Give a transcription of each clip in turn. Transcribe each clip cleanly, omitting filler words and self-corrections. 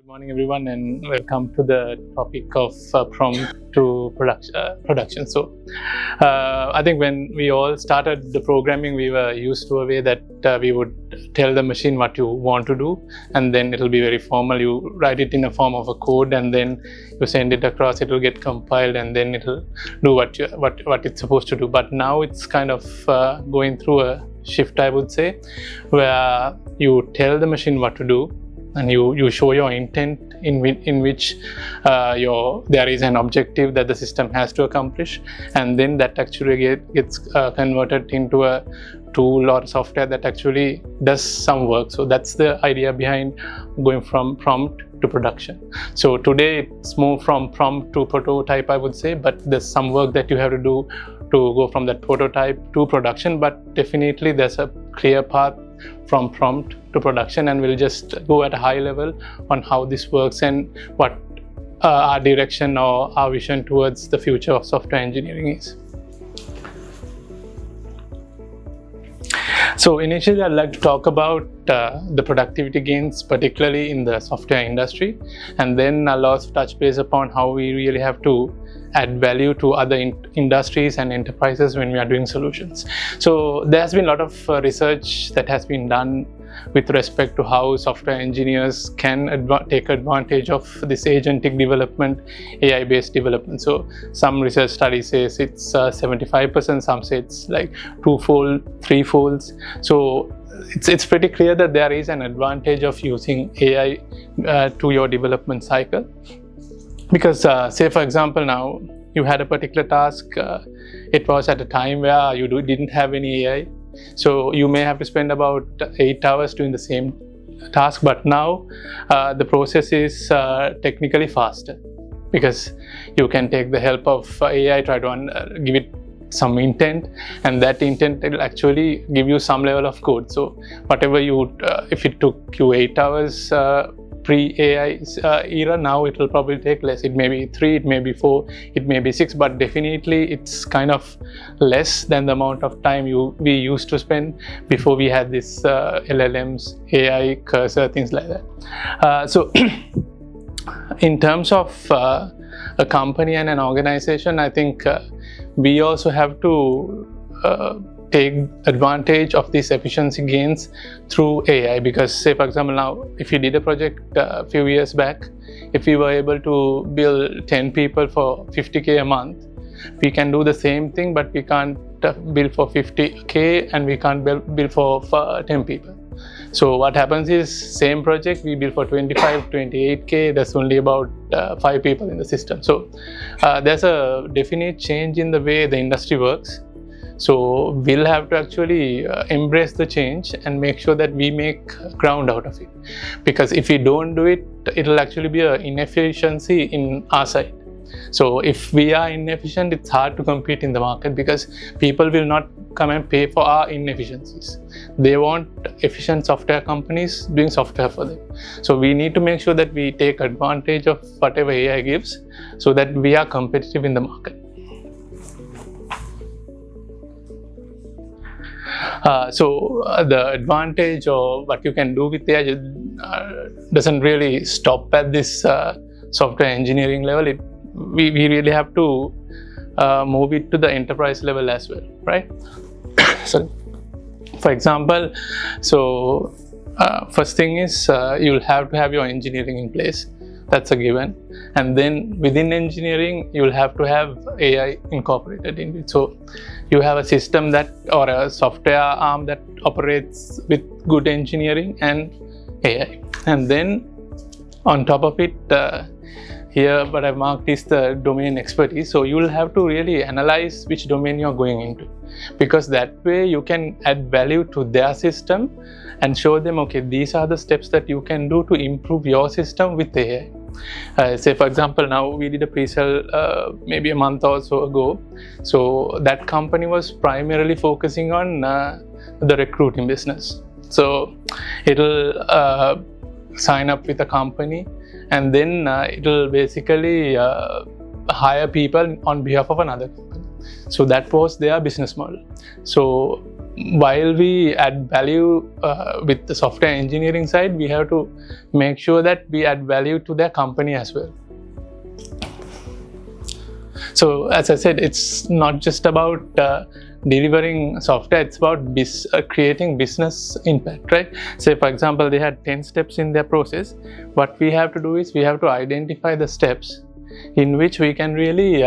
Good morning, everyone, and welcome to the topic of prompt to production. So, I think when we all started the programming, we were used to a way that we would tell the machine what you want to do, and then it'll be very formal. You write it in a form of a code, and then you send it across. It will get compiled, and then it'll do what it's supposed to do. But now it's kind of going through a shift, I would say, where you tell the machine what to do, and you show your intent in which there is an objective that the system has to accomplish, and then that actually gets converted into a tool or software that actually does some work. So that's the idea behind going from prompt to production. So today it's more from prompt to prototype, I would say, but there's some work that you have to do to go from that prototype to production, but definitely there's a clear path from prompt to production, and we'll just go at a high level on how this works and what our direction or our vision towards the future of software engineering is. So initially, I'd like to talk about the productivity gains, particularly in the software industry, and then I'll also touch base upon how we really have to add value to other industries and enterprises when we are doing solutions. So there has been a lot of research that has been done with respect to how software engineers can take advantage of this agentic development, AI-based development. So some research studies says it's 75%, some say it's like twofold, threefolds. So it's pretty clear that there is an advantage of using AI to your development cycle. Because say for example, now you had a particular task, it was at a time where you didn't have any AI. So you may have to spend about 8 hours doing the same task, but now the process is technically faster, because you can take the help of AI, try to give it some intent, and that intent will actually give you some level of code. So whatever if it took you 8 hours pre-AI era, now it will probably take less. It may be 3, it may be 4, it may be 6, but definitely it's kind of less than the amount of time we used to spend before we had this LLMs, AI, cursor, things like that. So in terms of a company and an organization, I think we also have to take advantage of these efficiency gains through AI, because say for example, now if you did a project a few years back, if we were able to build 10 people for 50k a month, we can do the same thing, but we can't build for 50k and we can't build for 10 people. So what happens is, same project we build for 25, 28k, there's only about 5 people in the system. So there's a definite change in the way the industry works. So we'll have to actually embrace the change and make sure that we make ground out of it. Because if we don't do it, it'll actually be an inefficiency in our side. So if we are inefficient, it's hard to compete in the market, because people will not come and pay for our inefficiencies. They want efficient software companies doing software for them. So we need to make sure that we take advantage of whatever AI gives, so that we are competitive in the market. So the advantage or what you can do with AI doesn't really stop at this software engineering level. We really have to move it to the enterprise level as well, right? So for example, so first thing is you'll have to have your engineering in place. That's a given. And then within engineering, you'll have to have AI incorporated in it. So you have a system or a software arm that operates with good engineering and AI. And then on top of it, here what I've marked is the domain expertise. So you will have to really analyze which domain you're going into, because that way you can add value to their system and show them, okay, these are the steps that you can do to improve your system with AI. Say for example, now we did a pre-sale maybe a month or so ago. So that company was primarily focusing on the recruiting business. So it'll sign up with a company, and then it'll basically hire people on behalf of another company. So that was their business model. So while we add value with the software engineering side, we have to make sure that we add value to their company as well. So as I said, it's not just about delivering software, it's about creating business impact, right? Say for example, they had 10 steps in their process. What we have to do is we have to identify the steps in which we can really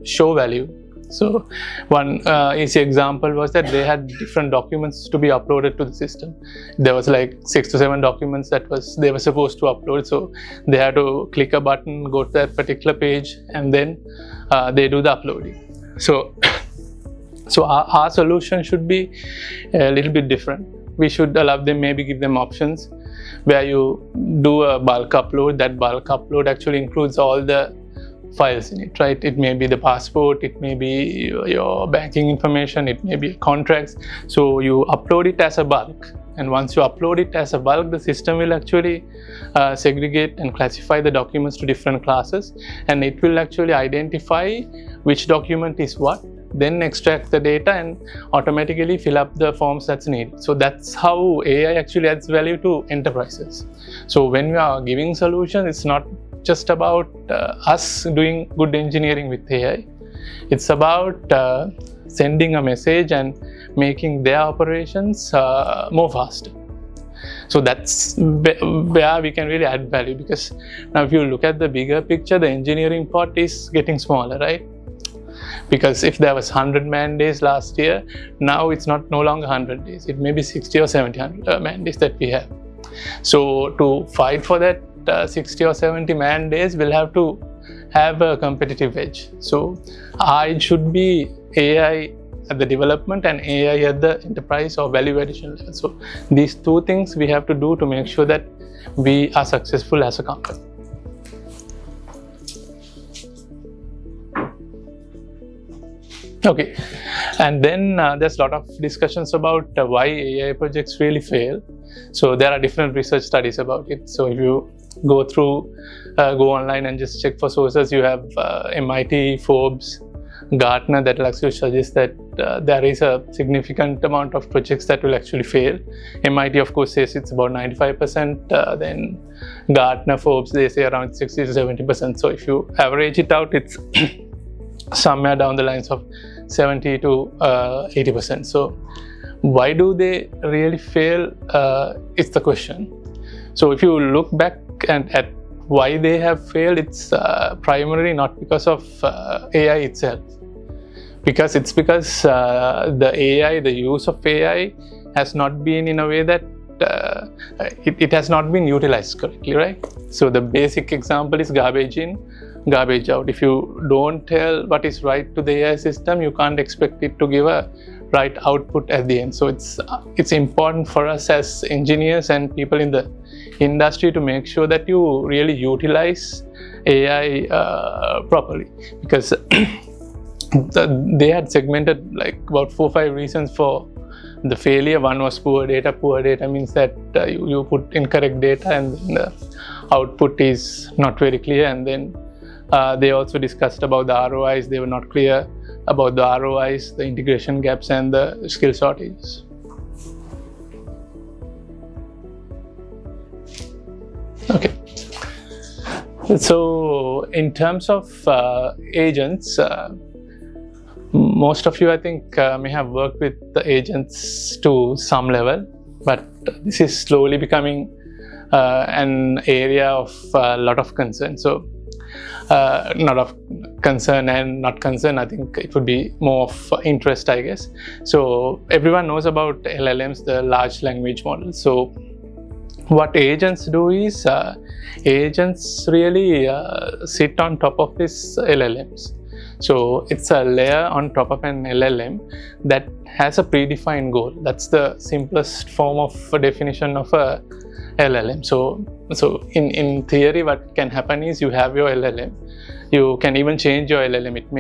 show value. So one easy example was that they had different documents to be uploaded to the system. There was like 6 to 7 documents that they were supposed to upload. So they had to click a button, go to that particular page, and then they do the uploading. So our solution should be a little bit different. We should allow them, maybe give them options where you do a bulk upload. That bulk upload actually includes all the files in it, right? It may be the passport, it may be your banking information, it may be contracts. So you upload it as a bulk, and once you upload it as a bulk, the system will actually segregate and classify the documents to different classes, and it will actually identify which document is what, then extract the data and automatically fill up the forms that's needed. So that's how AI actually adds value to enterprises. So when we are giving solutions, it's not just about us doing good engineering with AI. It's about sending a message and making their operations more faster. So that's where we can really add value, because now if you look at the bigger picture, the engineering part is getting smaller, right? Because if there was 100 man days last year, now it's no longer 100 days. It may be 60 or 70 man days that we have. So to fight for that 60 or 70 man days, we'll have to have a competitive edge. So it should be AI at the development and AI at the enterprise or value addition level. So these two things we have to do to make sure that we are successful as a company. Okay, and then there's a lot of discussions about why AI projects really fail. So there are different research studies about it. So if you go online and just check for sources, you have MIT, Forbes, Gartner that will actually suggest that there is a significant amount of projects that will actually fail. MIT of course says it's about 95%, then Gartner, Forbes, they say around 60 to 70%. So if you average it out, it's somewhere down the lines of 70 to 80%. So why do they really fail is the question. So if you look back at why they have failed, it's primarily not because of AI itself, because the AI, the use of AI has not been in a way that it has not been utilized correctly, right? So the basic example is garbage in, garbage out. If you don't tell what is right to the AI system, you can't expect it to give a right output at the end. So it's important for us as engineers and people in the industry to make sure that you really utilize AI properly, because they had segmented like about 4 or 5 reasons for the failure. One was poor data. Poor data means that you put incorrect data and the output is not very clear. And then they also discussed about the ROIs. They were not clear about the ROIs, the integration gaps, and the skill shortages. Okay. So in terms of agents, most of you I think may have worked with the agents to some level, but this is slowly becoming an area of a lot of concern. So not of concern and not concern, I think it would be more of interest, I guess. So everyone knows about LLMs, the large language models. So what agents do is agents really sit on top of these LLMs. So it's a layer on top of an LLM that has a predefined goal. That's the simplest form of definition of a LLM. So in theory, what can happen is you have your LLM. You can even change your LLM. It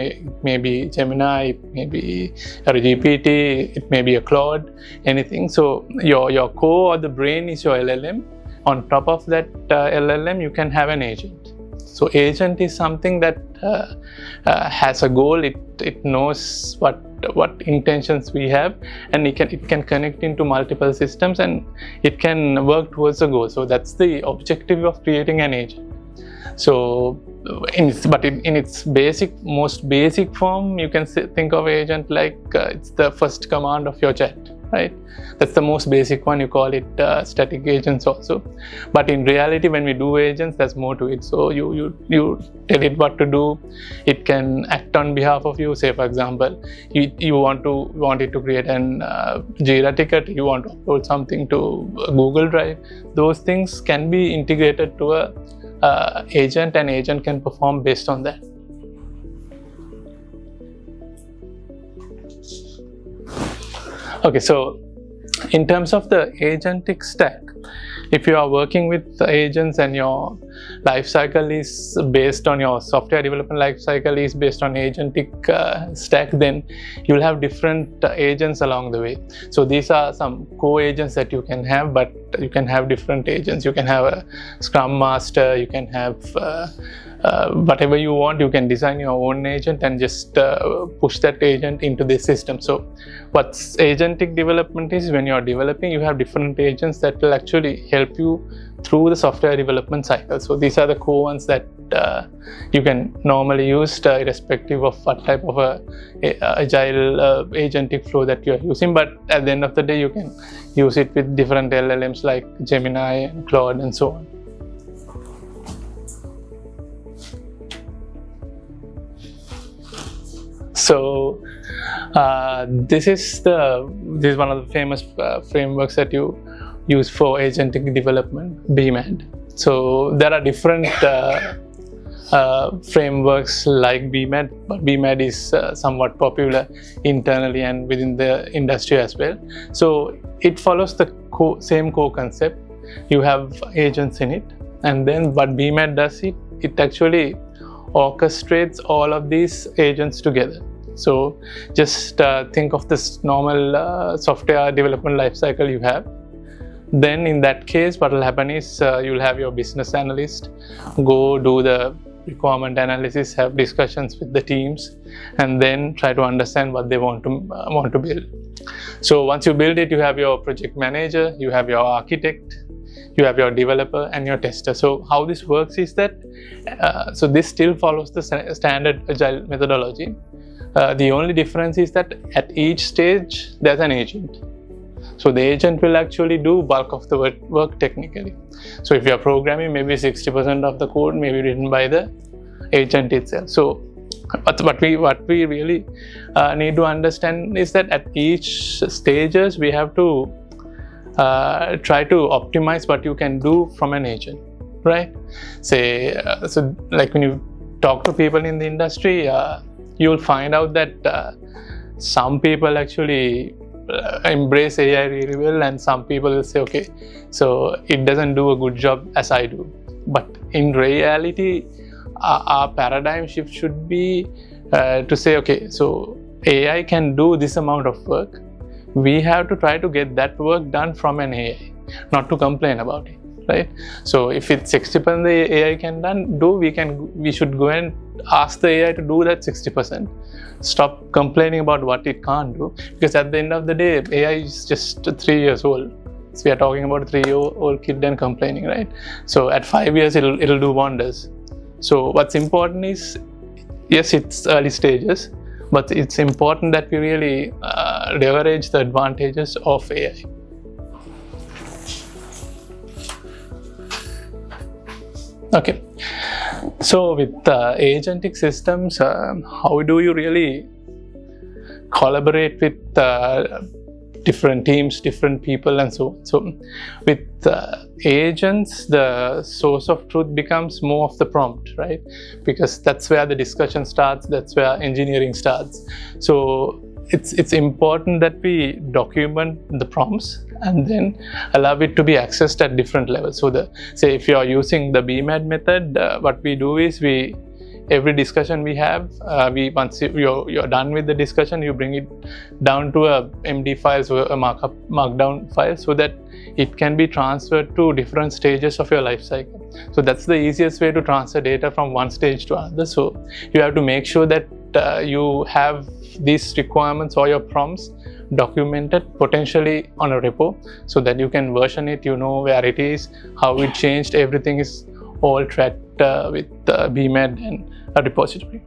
may be Gemini, it may be a GPT, it may be a Claude, anything. So your core or the brain is your LLM. On top of that LLM, you can have an agent. So agent is something that has a goal. It knows what intentions we have, and it can connect into multiple systems, and it can work towards a goal. So that's the objective of creating an agent. So in its most basic form, you can think of agent like it's the first command of your chat, right? That's the most basic one. You call it static agents also, but in reality, when we do agents, there's more to it. So you tell it what to do. It can act on behalf of you. Say, for example, you want it to create an Jira ticket. You want to upload something to Google Drive. Those things can be integrated to a agent, and agent can perform based on that. Okay, so in terms of the agentic stack, if you are working with agents and your lifecycle is based on your software development lifecycle is based on agentic stack, then you'll have different agents along the way. So these are some core agents that you can have, but you can have different agents. You can have a Scrum Master, you can have whatever you want. You can design your own agent and just push that agent into the system. So what's agentic development is, when you're developing, you have different agents that will actually help you through the software development cycle. So these are the core ones that you can normally use irrespective of what type of agile agentic flow that you're using. But at the end of the day, you can use it with different LLMs like Gemini and Claude and so on. So this is one of the famous frameworks that you use for agentic development, BMAD. So there are different frameworks like BMAD, but BMAD is somewhat popular internally and within the industry as well. So it follows the same core concept. You have agents in it, and then what BMAD does, it actually orchestrates all of these agents together. So just think of this normal software development lifecycle you have. Then in that case, what will happen is you'll have your business analyst go do the requirement analysis, have discussions with the teams, and then try to understand what they want to build. So once you build it, you have your project manager, you have your architect, you have your developer and your tester. So how this works is that so this still follows the standard agile methodology. The only difference is that at each stage there's an agent. So the agent will actually do bulk of the work technically. So if you're programming, maybe 60% of the code may be written by the agent itself. So what we really need to understand is that at each stages we have to try to optimize what you can do from an agent, right? Say so like when you talk to people in the industry, you'll find out that some people actually embrace AI really well, and some people will say, okay, so it doesn't do a good job as I do. But in reality, our paradigm shift should be to say, okay, so AI can do this amount of work. We have to try to get that work done from an AI, not to complain about it, right? So if it's 60% the AI can do, we should go and ask the AI to do that 60%. Stop complaining about what it can't do, because at the end of the day, AI is just 3 years old. So we are talking about a 3-year-old kid and complaining, right? So at 5 years, it'll do wonders. So what's important is, yes, it's early stages, but it's important that we really leverage the advantages of AI. Okay, so with agentic systems, how do you really collaborate with different teams, different people, and so on? So with agents, the source of truth becomes more of the prompt, right? Because that's where the discussion starts, that's where engineering starts. So it's important that we document the prompts and then allow it to be accessed at different levels. So say if you are using the BMAD method, what we do is every discussion we have, once you're done with the discussion, you bring it down to a MD files or a markdown file, so that it can be transferred to different stages of your life cycle. So that's the easiest way to transfer data from one stage to another. So you have to make sure that you have these requirements or your prompts documented, potentially on a repo, so that you can version it, you know where it is, how it changed, everything is all tracked with BMAD and a repository.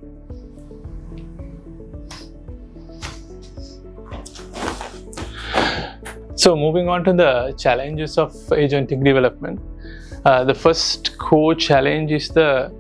So moving on to the challenges of agentic development. The first core challenge is the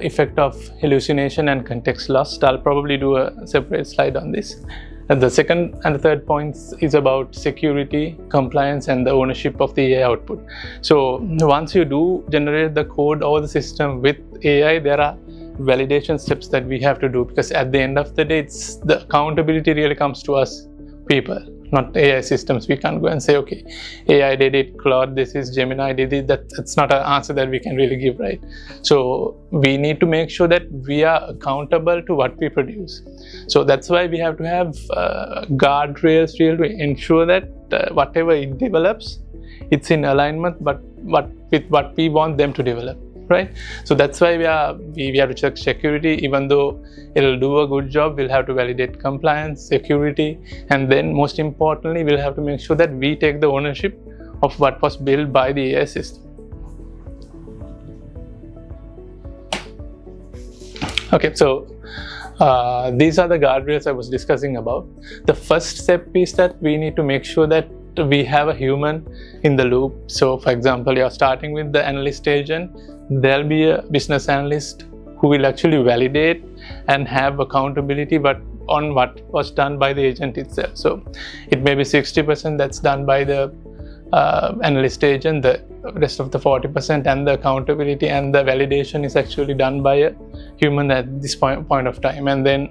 effect of hallucination and context loss. I'll probably do a separate slide on this. And the second and the third points is about security, compliance, and the ownership of the AI output. So once you do generate the code or the system with AI, there are validation steps that we have to do, because at the end of the day, it's the accountability really comes to us people, not AI systems. We can't go and say, okay, AI did it, Claude, this is Gemini did it. That's not an answer that we can really give, right? So we need to make sure that we are accountable to what we produce. So that's why we have to have guardrails really to ensure that whatever it develops, it's in alignment with what we want them to develop. Right? So that's why we have to check security. Even though it'll do a good job, we'll have to validate compliance, security, and then most importantly, we'll have to make sure that we take the ownership of what was built by the AI system. Okay, so these are the guardrails I was discussing about. The first step is that we need to make sure that we have a human in the loop. So for example, you're starting with the analyst agent, there'll be a business analyst who will actually validate and have accountability on what was done by the agent itself. So it may be 60% that's done by the analyst agent, the rest of the 40% and the accountability and the validation is actually done by a human at this point of time. And then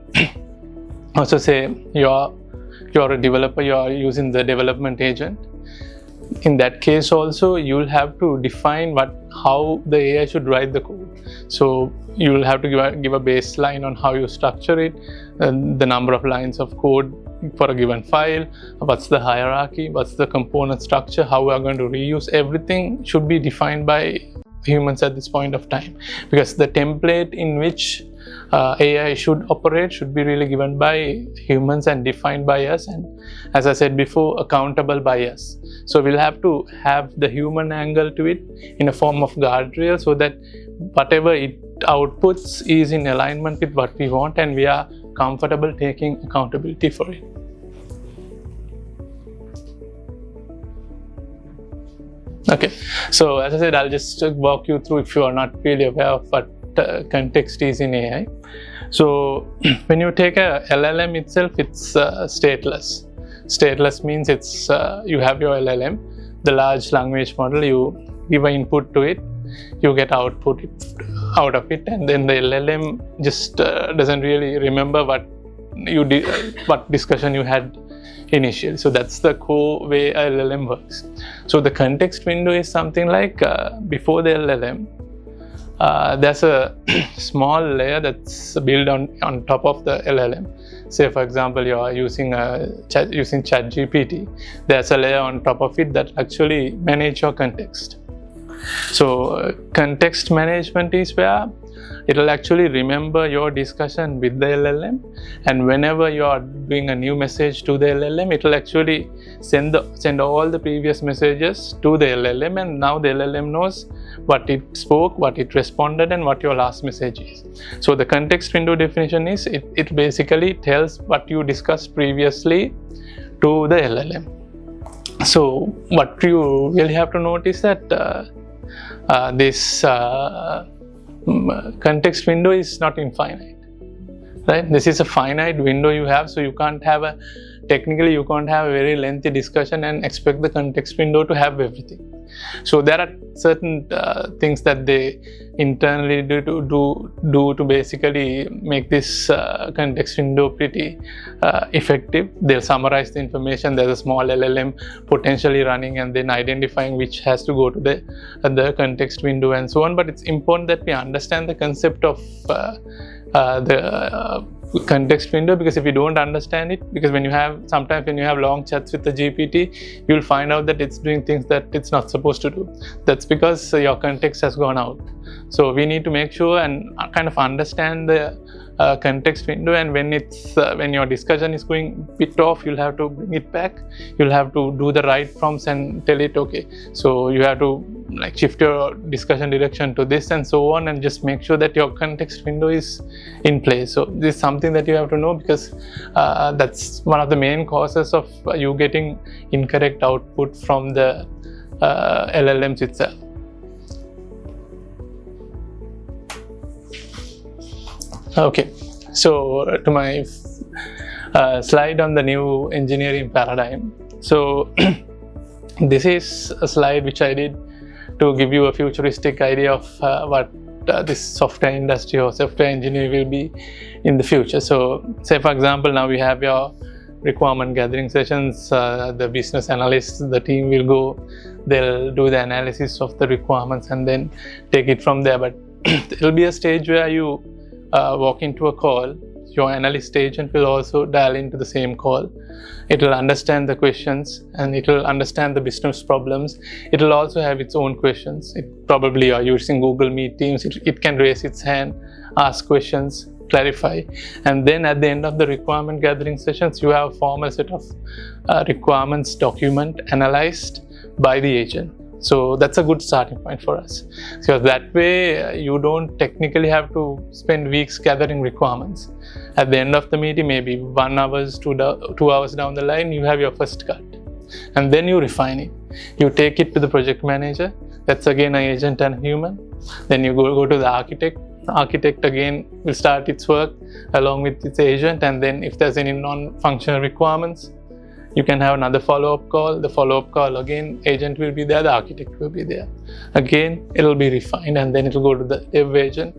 also say you're a developer, you're using the development agent. In that case also, you'll have to define how the AI should write the code. So you'll have to give a baseline on how you structure it, the number of lines of code for a given file, what's the hierarchy, what's the component structure, how we are going to reuse. Everything should be defined by humans at this point of time, because the template in which AI should operate should be really given by humans and defined by us, and as I said before, accountable by us. So we'll have to have the human angle to it in a form of guardrail, so that whatever it outputs is in alignment with what we want and we are comfortable taking accountability for it. Okay, so as I said, I'll just walk you through if you are not really aware of what context is in AI. So when you take a LLM itself, it's stateless. Stateless means it's you have your LLM, the large language model, you give an input to it, you get output out of it, and then the LLM just doesn't really remember what you did, what discussion you had initially. So that's the core way a LLM works. So the context window is something like before the LLM, there's a small layer that's built on top of the LLM. Say for example, you are using ChatGPT. There's a layer on top of it that actually manage your context. So context management is where it will actually remember your discussion with the LLM, and whenever you are doing a new message to the LLM, it will actually send all the previous messages to the LLM, and now the LLM knows what it spoke, what it responded, and what your last message is. So the context window definition is it basically tells what you discussed previously to the LLM. So what you really have to notice that this context window is not infinite, right? This is a finite window you have, so you can't have technically you can't have a very lengthy discussion and expect the context window to have everything. So there are certain things that they internally do to basically make this context window pretty effective. They'll summarize the information. There's a small LLM potentially running and then identifying which has to go to the context window and so on. But it's important that we understand the concept of the context window, because if you don't understand it, because sometimes when you have long chats with the GPT, you'll find out that it's doing things that it's not supposed to do. That's because your context has gone out. So we need to make sure and kind of understand the context window, and when your discussion is going a bit off, you'll have to bring it back. You'll have to do the right prompts and tell it, okay, so you have to like shift your discussion direction to this and so on, and just make sure that your context window is in place. So this is something that you have to know, because that's one of the main causes of you getting incorrect output from the LLMs itself. Okay, so to my slide on the new engineering paradigm. So this is a slide which I did to give you a futuristic idea of what this software industry or software engineering will be in the future. So say for example, now we have your requirement gathering sessions, the business analysts, the team will go, they'll do the analysis of the requirements and then take it from there. But it'll be a stage where you walk into a call, your analyst agent will also dial into the same call. It will understand the questions and it will understand the business problems. It will also have its own questions. It probably are using Google Meet Teams. It can raise its hand, ask questions, clarify. And then at the end of the requirement gathering sessions, you have a formal set of requirements document analyzed by the agent. So that's a good starting point for us, because that way you don't technically have to spend weeks gathering requirements. At the end of the meeting, maybe 1 hour, 2 hours down the line, you have your first cut, and then you refine it. You take it to the project manager. That's again an agent and a human. Then you go to the architect. Architect again will start its work along with its agent, and then if there's any non-functional requirements, you can have another follow-up call. The follow-up call again, agent will be there, the architect will be there. Again, it will be refined, and then it will go to the dev agent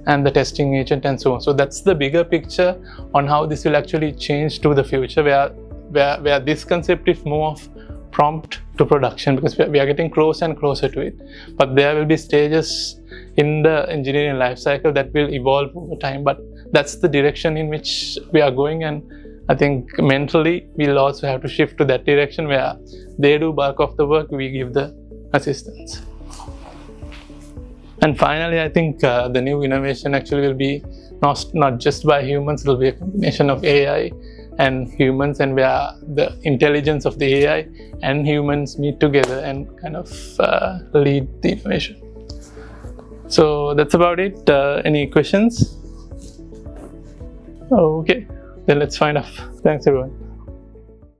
and the testing agent and so on. So that's the bigger picture on how this will actually change to the future, where this concept is more of prompt to production, because we are getting closer and closer to it. But there will be stages in the engineering lifecycle that will evolve over time. But that's the direction in which we are going, and I think mentally we'll also have to shift to that direction where they do bulk of the work, we give the assistance. And finally, I think the new innovation actually will be not just by humans, it will be a combination of AI and humans, and where the intelligence of the AI and humans meet together and kind of lead the innovation. So that's about it. Any questions? Okay. Then let's find out. Thanks everyone.